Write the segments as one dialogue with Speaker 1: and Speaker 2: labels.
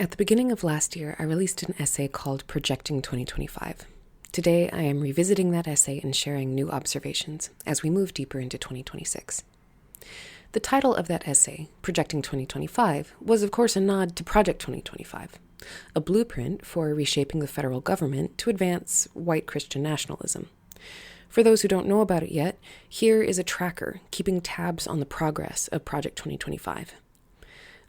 Speaker 1: At the beginning of last year, I released an essay called Projecting 2025. Today, I am revisiting that essay and sharing new observations as we move deeper into 2026. The title of that essay, Projecting 2025, was of course a nod to Project 2025, a blueprint for reshaping the federal government to advance white Christian nationalism. For those who don't know about it yet, here is a tracker keeping tabs on the progress of Project 2025.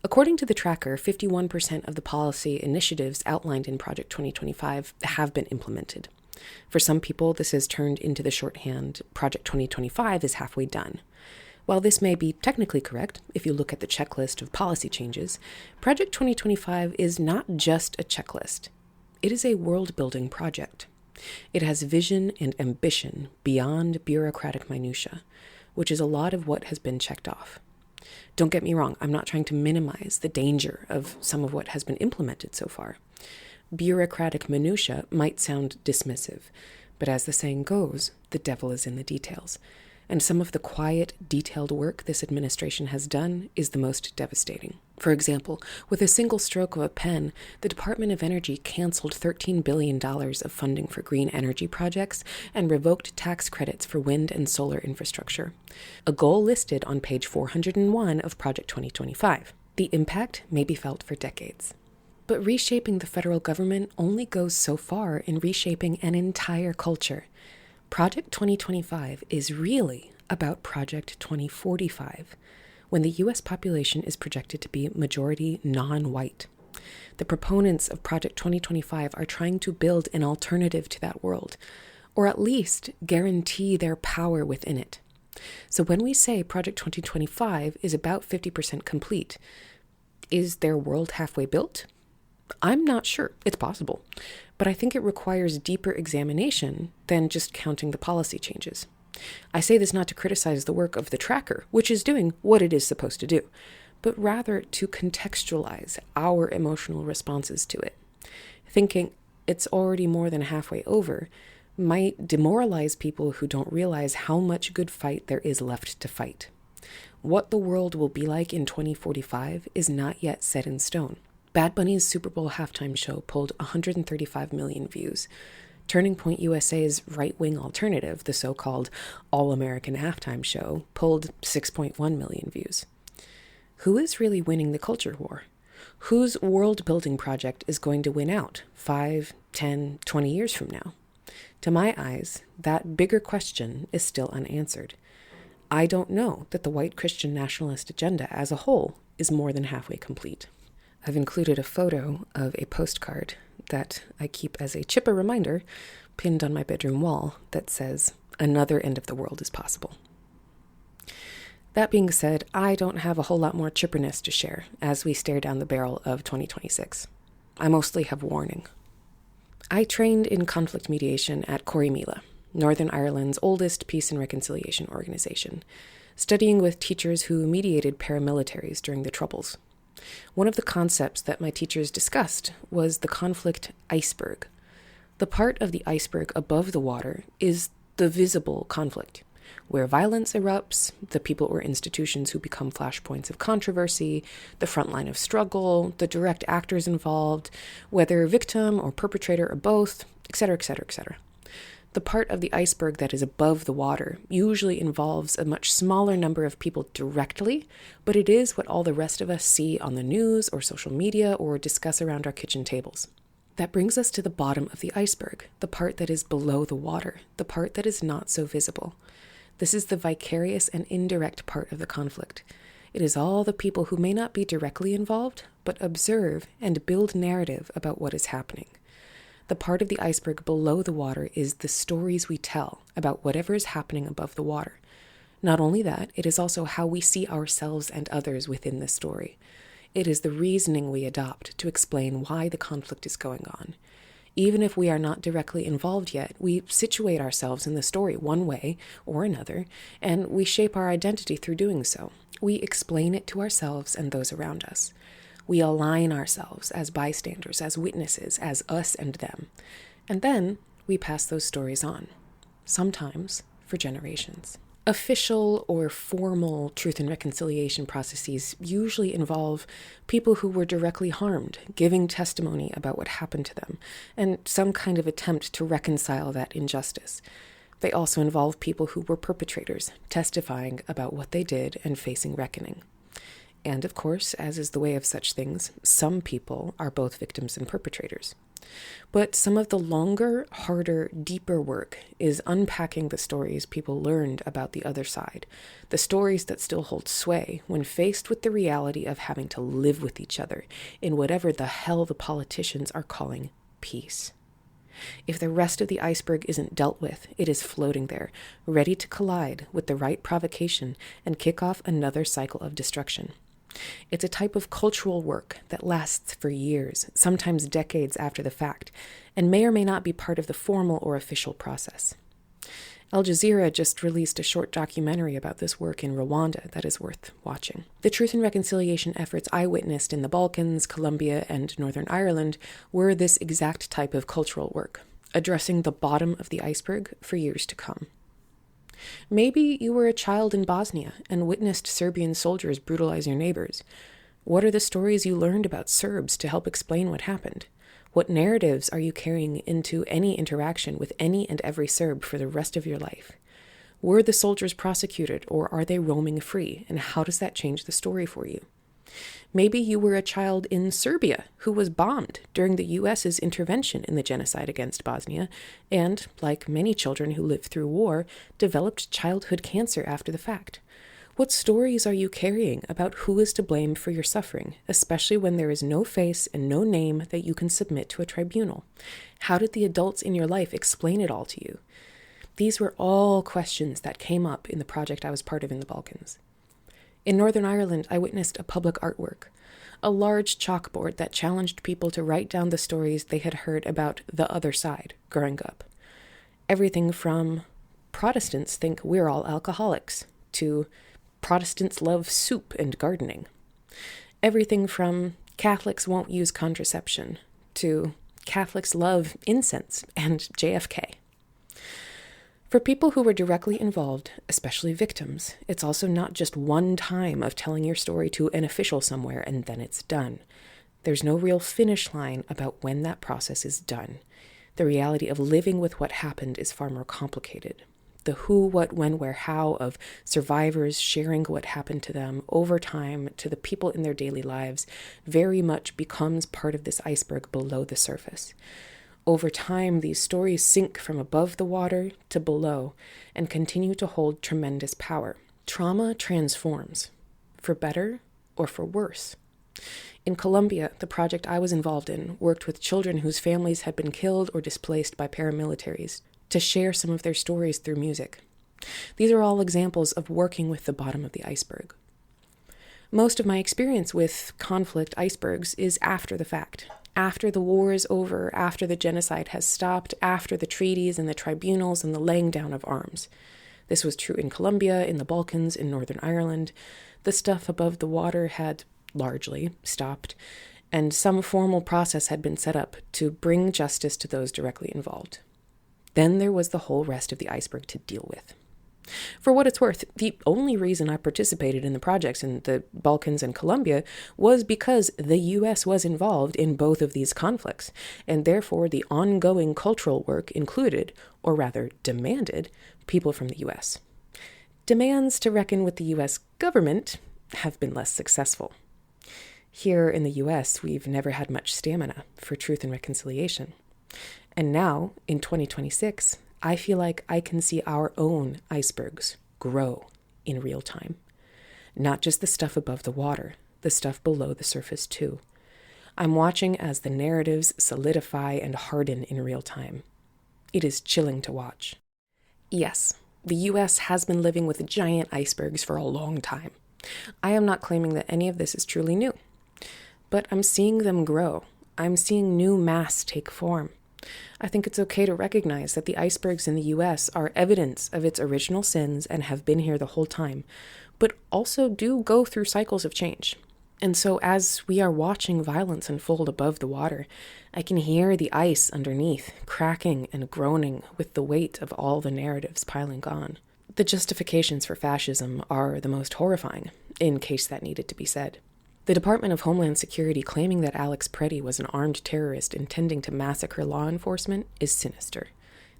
Speaker 1: According to the tracker, 51% of the policy initiatives outlined in Project 2025 have been implemented. For some people, this has turned into the shorthand, Project 2025 is halfway done. While this may be technically correct, if you look at the checklist of policy changes, Project 2025 is not just a checklist. It is a world-building project. It has vision and ambition beyond bureaucratic minutia, which is a lot of what has been checked off. Don't get me wrong, I'm not trying to minimize the danger of some of what has been implemented so far. Bureaucratic minutia might sound dismissive, but as the saying goes, the devil is in the details. And some of the quiet, detailed work this administration has done is the most devastating. For example, with a single stroke of a pen, the Department of Energy canceled $13 billion of funding for green energy projects and revoked tax credits for wind and solar infrastructure, a goal listed on page 401 of Project 2025. The impact may be felt for decades. But reshaping the federal government only goes so far in reshaping an entire culture. Project 2025 is really about Project 2045, when the U.S. population is projected to be majority non-white. The proponents of Project 2025 are trying to build an alternative to that world, or at least guarantee their power within it. So when we say Project 2025 is about 50% complete, is their world halfway built? I'm not sure. It's possible. But I think it requires deeper examination than just counting the policy changes. I say this not to criticize the work of the tracker, which is doing what it is supposed to do, but rather to contextualize our emotional responses to it. Thinking it's already more than halfway over might demoralize people who don't realize how much good fight there is left to fight. What the world will be like in 2045 is not yet set in stone. Bad Bunny's Super Bowl halftime show pulled 135 million views. Turning Point USA's right-wing alternative, the so-called All-American halftime show, pulled 6.1 million views. Who is really winning the culture war? Whose world-building project is going to win out 5, 10, 20 years from now? To my eyes, that bigger question is still unanswered. I don't know that the white Christian nationalist agenda as a whole is more than halfway complete. I've included a photo of a postcard that I keep as a chipper reminder pinned on my bedroom wall that says, "Another end of the world is possible." That being said, I don't have a whole lot more chipperness to share as we stare down the barrel of 2026. I mostly have warning. I trained in conflict mediation at Corrymeela, Northern Ireland's oldest peace and reconciliation organization, studying with teachers who mediated paramilitaries during the Troubles. One of the concepts that my teachers discussed was the conflict iceberg. The part of the iceberg above the water is the visible conflict, where violence erupts, the people or institutions who become flashpoints of controversy, the front line of struggle, the direct actors involved, whether victim or perpetrator or both, etc., etc., etc. The part of the iceberg that is above the water usually involves a much smaller number of people directly, but it is what all the rest of us see on the news or social media or discuss around our kitchen tables. That brings us to the bottom of the iceberg, the part that is below the water, the part that is not so visible. This is the vicarious and indirect part of the conflict. It is all the people who may not be directly involved, but observe and build narrative about what is happening. The part of the iceberg below the water is the stories we tell about whatever is happening above the water. Not only that, it is also how we see ourselves and others within the story. It is the reasoning we adopt to explain why the conflict is going on. Even if we are not directly involved yet, we situate ourselves in the story one way or another, and we shape our identity through doing so. We explain it to ourselves and those around us. We align ourselves as bystanders, as witnesses, as us and them. And then we pass those stories on, sometimes for generations. Official or formal truth and reconciliation processes usually involve people who were directly harmed, giving testimony about what happened to them, and some kind of attempt to reconcile that injustice. They also involve people who were perpetrators, testifying about what they did and facing reckoning. And of course, as is the way of such things, some people are both victims and perpetrators. But some of the longer, harder, deeper work is unpacking the stories people learned about the other side, the stories that still hold sway when faced with the reality of having to live with each other in whatever the hell the politicians are calling peace. If the rest of the iceberg isn't dealt with, it is floating there, ready to collide with the right provocation and kick off another cycle of destruction. It's a type of cultural work that lasts for years, sometimes decades after the fact, and may or may not be part of the formal or official process. Al Jazeera just released a short documentary about this work in Rwanda that is worth watching. The truth and reconciliation efforts I witnessed in the Balkans, Colombia, and Northern Ireland were this exact type of cultural work, addressing the bottom of the iceberg for years to come. Maybe you were a child in Bosnia and witnessed Serbian soldiers brutalize your neighbors. What are the stories you learned about Serbs to help explain what happened? What narratives are you carrying into any interaction with any and every Serb for the rest of your life? Were the soldiers prosecuted, or are they roaming free, and how does that change the story for you? Maybe you were a child in Serbia who was bombed during the U.S.'s intervention in the genocide against Bosnia, and, like many children who lived through war, developed childhood cancer after the fact. What stories are you carrying about who is to blame for your suffering, especially when there is no face and no name that you can submit to a tribunal? How did the adults in your life explain it all to you? These were all questions that came up in the project I was part of in the Balkans. In Northern Ireland, I witnessed a public artwork, a large chalkboard that challenged people to write down the stories they had heard about the other side growing up. Everything from Protestants think we're all alcoholics to Protestants love soup and gardening. Everything from Catholics won't use contraception to Catholics love incense and JFK. For people who were directly involved, especially victims, it's also not just one time of telling your story to an official somewhere and then it's done. There's no real finish line about when that process is done. The reality of living with what happened is far more complicated. The who, what, when, where, how of survivors sharing what happened to them over time to the people in their daily lives very much becomes part of this iceberg below the surface. Over time, these stories sink from above the water to below and continue to hold tremendous power. Trauma transforms, for better or for worse. In Colombia, the project I was involved in worked with children whose families had been killed or displaced by paramilitaries to share some of their stories through music. These are all examples of working with the bottom of the iceberg. Most of my experience with conflict icebergs is after the fact. After the war is over, after the genocide has stopped, after the treaties and the tribunals and the laying down of arms. This was true in Colombia, in the Balkans, in Northern Ireland. The stuff above the water had largely stopped, and some formal process had been set up to bring justice to those directly involved. Then there was the whole rest of the iceberg to deal with. For what it's worth, the only reason I participated in the projects in the Balkans and Colombia was because the U.S. was involved in both of these conflicts, and therefore the ongoing cultural work included, or rather demanded, people from the U.S. Demands to reckon with the U.S. government have been less successful. Here in the U.S., we've never had much stamina for truth and reconciliation. And now, in 2026, I feel like I can see our own icebergs grow in real time. Not just the stuff above the water, the stuff below the surface too. I'm watching as the narratives solidify and harden in real time. It is chilling to watch. Yes, the US has been living with giant icebergs for a long time. I am not claiming that any of this is truly new. But I'm seeing them grow. I'm seeing new mass take form. I think it's okay to recognize that the icebergs in the U.S. are evidence of its original sins and have been here the whole time, but also do go through cycles of change. And so as we are watching violence unfold above the water, I can hear the ice underneath cracking and groaning with the weight of all the narratives piling on. The justifications for fascism are the most horrifying, in case that needed to be said. The Department of Homeland Security claiming that Alex Preddy was an armed terrorist intending to massacre law enforcement is sinister.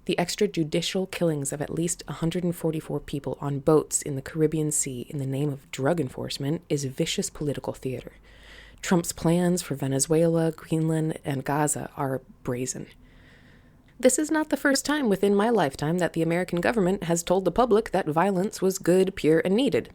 Speaker 1: The extrajudicial killings of at least 144 people on boats in the Caribbean Sea in the name of drug enforcement is vicious political theater. Trump's plans for Venezuela, Greenland, and Gaza are brazen. This is not the first time within my lifetime that the American government has told the public that violence was good, pure, and needed.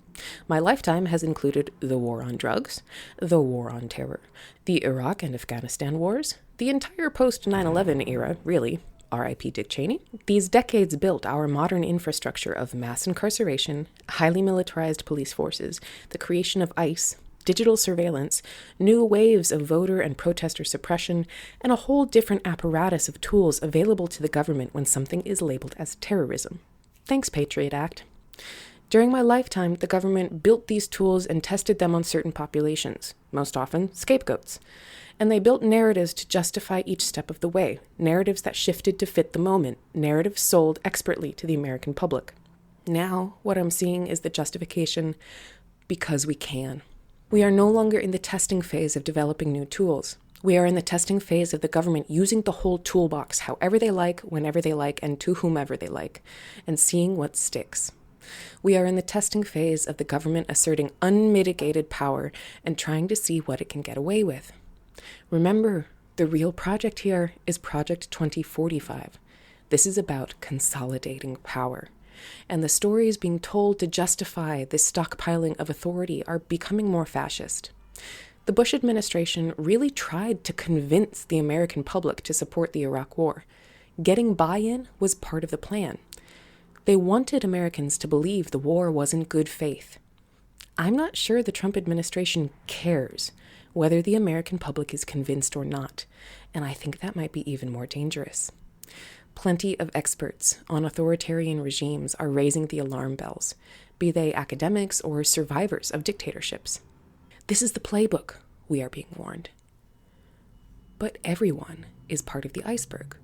Speaker 1: My lifetime has included the war on drugs, the war on terror, the Iraq and Afghanistan wars, the entire post-9/11 era, really, R.I.P. Dick Cheney. These decades built our modern infrastructure of mass incarceration, highly militarized police forces, the creation of ICE, digital surveillance, new waves of voter and protester suppression, and a whole different apparatus of tools available to the government when something is labeled as terrorism. Thanks, Patriot Act. During my lifetime, the government built these tools and tested them on certain populations, most often scapegoats. And they built narratives to justify each step of the way, narratives that shifted to fit the moment, narratives sold expertly to the American public. Now, what I'm seeing is the justification because we can. We are no longer in the testing phase of developing new tools. We are in the testing phase of the government using the whole toolbox however they like, whenever they like, and to whomever they like, and seeing what sticks. We are in the testing phase of the government asserting unmitigated power and trying to see what it can get away with. Remember, the real project here is Project 2045. This is about consolidating power. And the stories being told to justify this stockpiling of authority are becoming more fascist. The Bush administration really tried to convince the American public to support the Iraq War. Getting buy-in was part of the plan. They wanted Americans to believe the war was in good faith. I'm not sure the Trump administration cares whether the American public is convinced or not, and I think that might be even more dangerous. Plenty of experts on authoritarian regimes are raising the alarm bells, be they academics or survivors of dictatorships. This is the playbook, we are being warned. But everyone is part of the iceberg.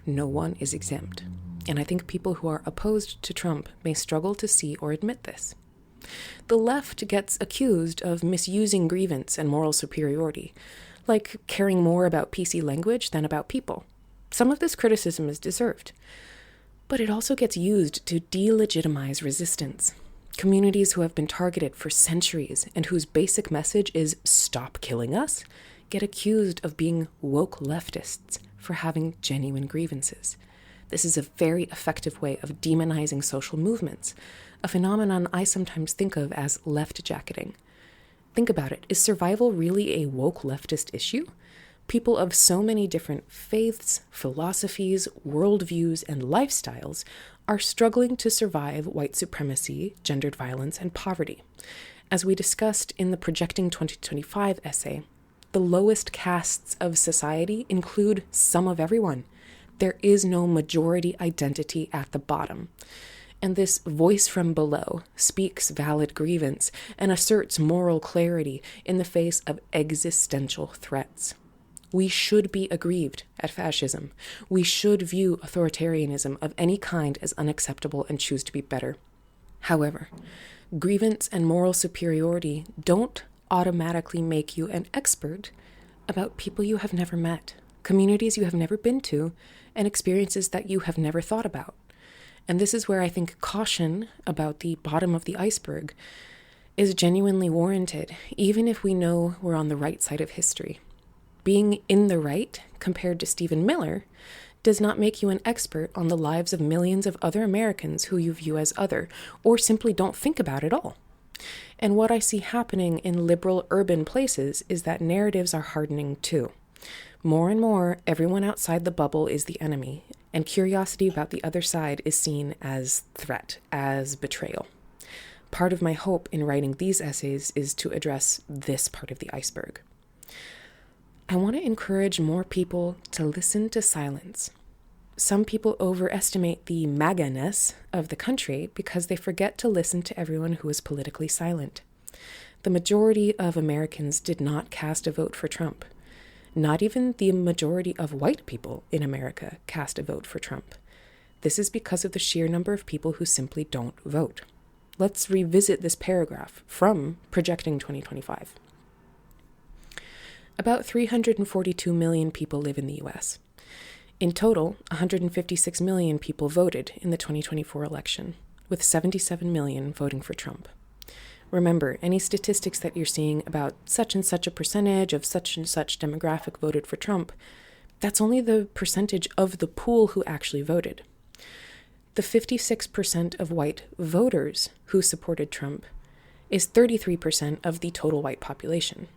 Speaker 1: No one is exempt. And I think people who are opposed to Trump may struggle to see or admit this. The left gets accused of misusing grievance and moral superiority, like caring more about PC language than about people. Some of this criticism is deserved, but it also gets used to delegitimize resistance. Communities who have been targeted for centuries and whose basic message is "stop killing us" get accused of being woke leftists for having genuine grievances. This is a very effective way of demonizing social movements, a phenomenon I sometimes think of as left jacketing. Think about it. Is survival really a woke leftist issue? People of so many different faiths, philosophies, worldviews, and lifestyles are struggling to survive white supremacy, gendered violence, and poverty. As we discussed in the Projecting 2025 essay, the lowest castes of society include some of everyone. There is no majority identity at the bottom. And this voice from below speaks valid grievance and asserts moral clarity in the face of existential threats. We should be aggrieved at fascism. We should view authoritarianism of any kind as unacceptable and choose to be better. However, grievance and moral superiority don't automatically make you an expert about people you have never met, communities you have never been to, and experiences that you have never thought about. And this is where I think caution about the bottom of the iceberg is genuinely warranted, even if we know we're on the right side of history. Being in the right, compared to Stephen Miller, does not make you an expert on the lives of millions of other Americans who you view as other, or simply don't think about at all. And what I see happening in liberal urban places is that narratives are hardening too. More and more, everyone outside the bubble is the enemy, and curiosity about the other side is seen as threat, as betrayal. Part of my hope in writing these essays is to address this part of the iceberg. I want to encourage more people to listen to silence. Some people overestimate the MAGA-ness of the country because they forget to listen to everyone who is politically silent. The majority of Americans did not cast a vote for Trump. Not even the majority of white people in America cast a vote for Trump. This is because of the sheer number of people who simply don't vote. Let's revisit this paragraph from Projecting 2025. About 342 million people live in the US. In total, 156 million people voted in the 2024 election, with 77 million voting for Trump. Remember, any statistics that you're seeing about such and such a percentage of such and such demographic voted for Trump, that's only the percentage of the pool who actually voted. The 56% of white voters who supported Trump is 33% of the total white population.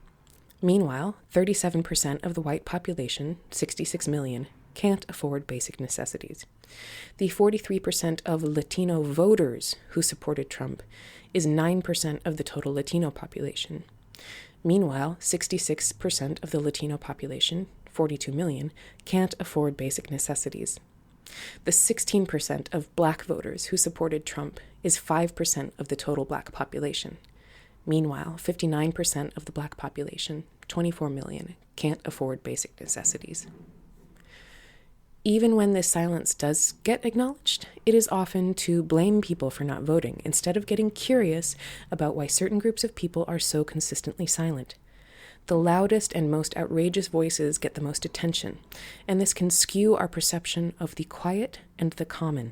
Speaker 1: Meanwhile, 37% of the white population, 66 million, can't afford basic necessities. The 43% of Latino voters who supported Trump is 9% of the total Latino population. Meanwhile, 66% of the Latino population, 42 million, can't afford basic necessities. The 16% of Black voters who supported Trump is 5% of the total Black population. Meanwhile, 59% of the Black population, 24 million, can't afford basic necessities. Even when this silence does get acknowledged, it is often to blame people for not voting, instead of getting curious about why certain groups of people are so consistently silent. The loudest and most outrageous voices get the most attention, and this can skew our perception of the quiet and the common.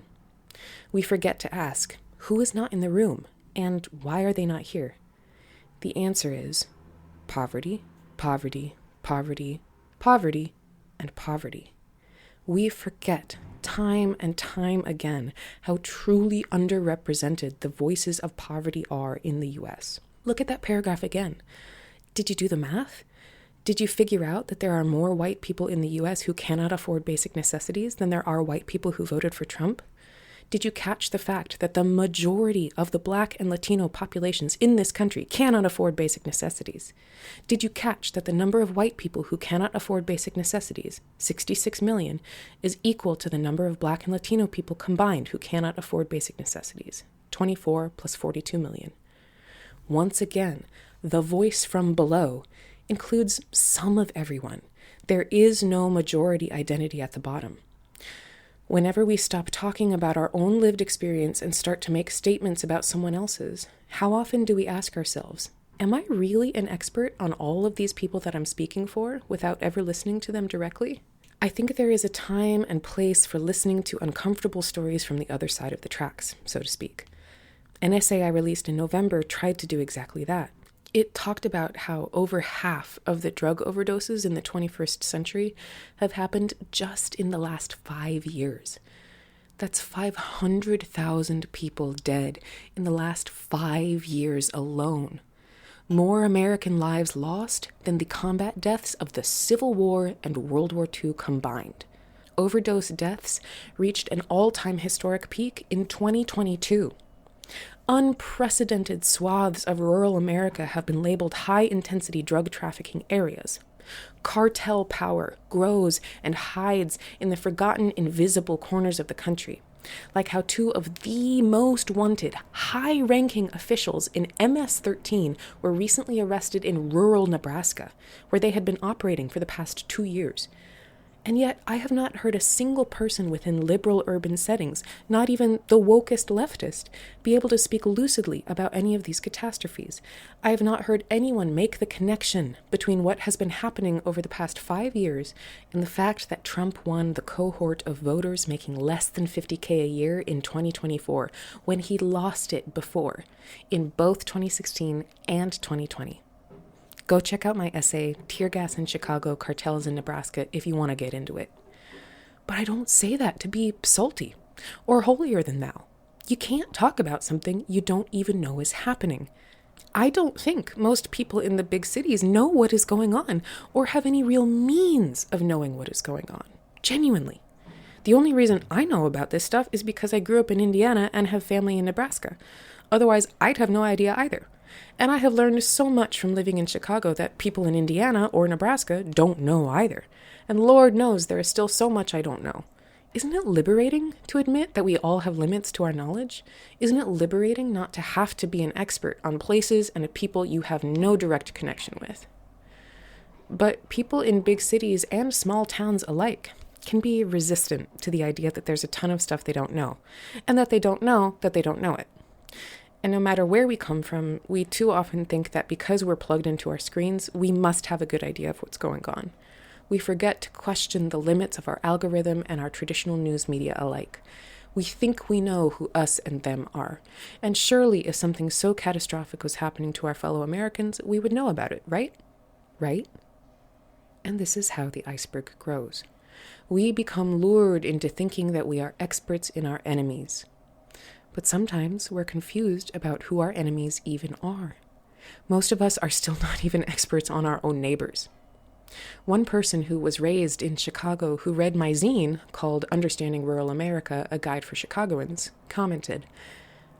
Speaker 1: We forget to ask, who is not in the room, and why are they not here? The answer is poverty, poverty, poverty, poverty, and poverty. We forget time and time again how truly underrepresented the voices of poverty are in the US. Look at that paragraph again. Did you do the math? Did you figure out that there are more white people in the US who cannot afford basic necessities than there are white people who voted for Trump? Did you catch the fact that the majority of the Black and Latino populations in this country cannot afford basic necessities? Did you catch that the number of white people who cannot afford basic necessities, 66 million, is equal to the number of Black and Latino people combined who cannot afford basic necessities, 24 plus 42 million? Once again, the voice from below includes some of everyone. There is no majority identity at the bottom. Whenever we stop talking about our own lived experience and start to make statements about someone else's, how often do we ask ourselves, am I really an expert on all of these people that I'm speaking for without ever listening to them directly? I think there is a time and place for listening to uncomfortable stories from the other side of the tracks, so to speak. An essay I released in November tried to do exactly that. It talked about how over half of the drug overdoses in the 21st century have happened just in the last 5 years. That's 500,000 people dead in the last 5 years alone. More American lives lost than the combat deaths of the Civil War and World War II combined. Overdose deaths reached an all-time historic peak in 2022. Unprecedented swaths of rural America have been labeled high-intensity drug trafficking areas. Cartel power grows and hides in the forgotten, invisible corners of the country, like how two of the most wanted, high-ranking officials in MS-13 were recently arrested in rural Nebraska, where they had been operating for the past 2 years. And yet, I have not heard a single person within liberal urban settings, not even the wokest leftist, be able to speak lucidly about any of these catastrophes. I have not heard anyone make the connection between what has been happening over the past 5 years and the fact that Trump won the cohort of voters making less than $50K a year in 2024, when he lost it before, in both 2016 and 2020. Go check out my essay, Tear Gas in Chicago, Cartels in Nebraska, if you want to get into it. But I don't say that to be salty or holier than thou. You can't talk about something you don't even know is happening. I don't think most people in the big cities know what is going on or have any real means of knowing what is going on. Genuinely. The only reason I know about this stuff is because I grew up in Indiana and have family in Nebraska. Otherwise, I'd have no idea either. And I have learned so much from living in Chicago that people in Indiana or Nebraska don't know either. And Lord knows there is still so much I don't know. Isn't it liberating to admit that we all have limits to our knowledge? Isn't it liberating not to have to be an expert on places and people you have no direct connection with? But people in big cities and small towns alike can be resistant to the idea that there's a ton of stuff they don't know, and that they don't know it. And no matter where we come from, we too often think that because we're plugged into our screens, we must have a good idea of what's going on. We forget to question the limits of our algorithm and our traditional news media alike. We think we know who us and them are. And surely if something so catastrophic was happening to our fellow Americans, we would know about it, right? Right? And this is how the iceberg grows. We become lured into thinking that we are experts in our enemies. But sometimes we're confused about who our enemies even are. Most of us are still not even experts on our own neighbors. One person who was raised in Chicago who read my zine called Understanding Rural America, A Guide for Chicagoans, commented,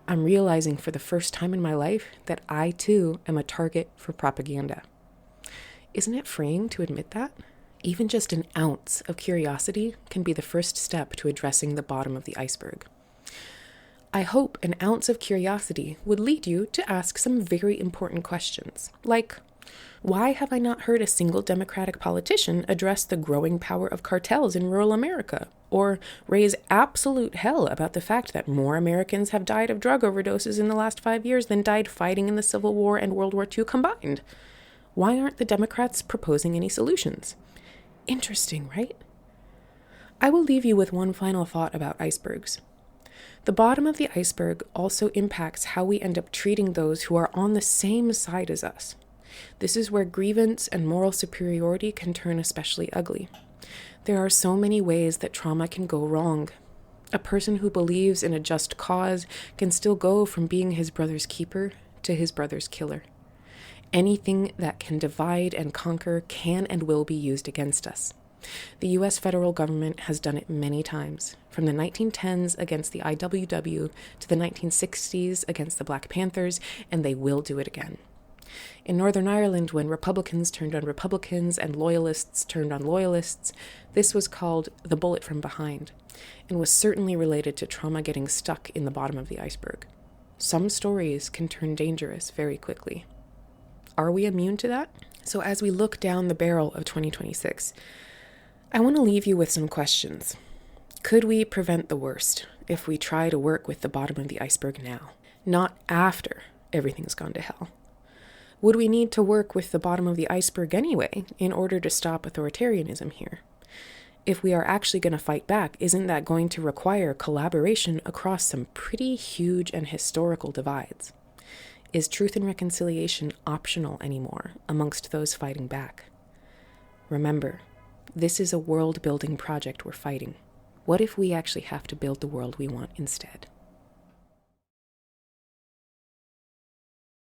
Speaker 1: "I'm realizing for the first time in my life that I too am a target for propaganda." Isn't it freeing to admit that? Even just an ounce of curiosity can be the first step to addressing the bottom of the iceberg. I hope an ounce of curiosity would lead you to ask some very important questions, like, why have I not heard a single Democratic politician address the growing power of cartels in rural America, or raise absolute hell about the fact that more Americans have died of drug overdoses in the last 5 years than died fighting in the Civil War and World War II combined? Why aren't the Democrats proposing any solutions? Interesting, right? I will leave you with one final thought about icebergs. The bottom of the iceberg also impacts how we end up treating those who are on the same side as us. This is where grievance and moral superiority can turn especially ugly. There are so many ways that trauma can go wrong. A person who believes in a just cause can still go from being his brother's keeper to his brother's killer. Anything that can divide and conquer can and will be used against us. The U.S. federal government has done it many times, from the 1910s against the IWW to the 1960s against the Black Panthers, and they will do it again. In Northern Ireland, when Republicans turned on Republicans and Loyalists turned on Loyalists, this was called the bullet from behind, and was certainly related to trauma getting stuck in the bottom of the iceberg. Some stories can turn dangerous very quickly. Are we immune to that? So as we look down the barrel of 2026, I want to leave you with some questions. Could we prevent the worst if we try to work with the bottom of the iceberg now, not after everything's gone to hell? Would we need to work with the bottom of the iceberg anyway in order to stop authoritarianism here? If we are actually going to fight back, isn't that going to require collaboration across some pretty huge and historical divides? Is truth and reconciliation optional anymore amongst those fighting back? Remember, this is a world-building project we're fighting. What if we actually have to build the world we want instead?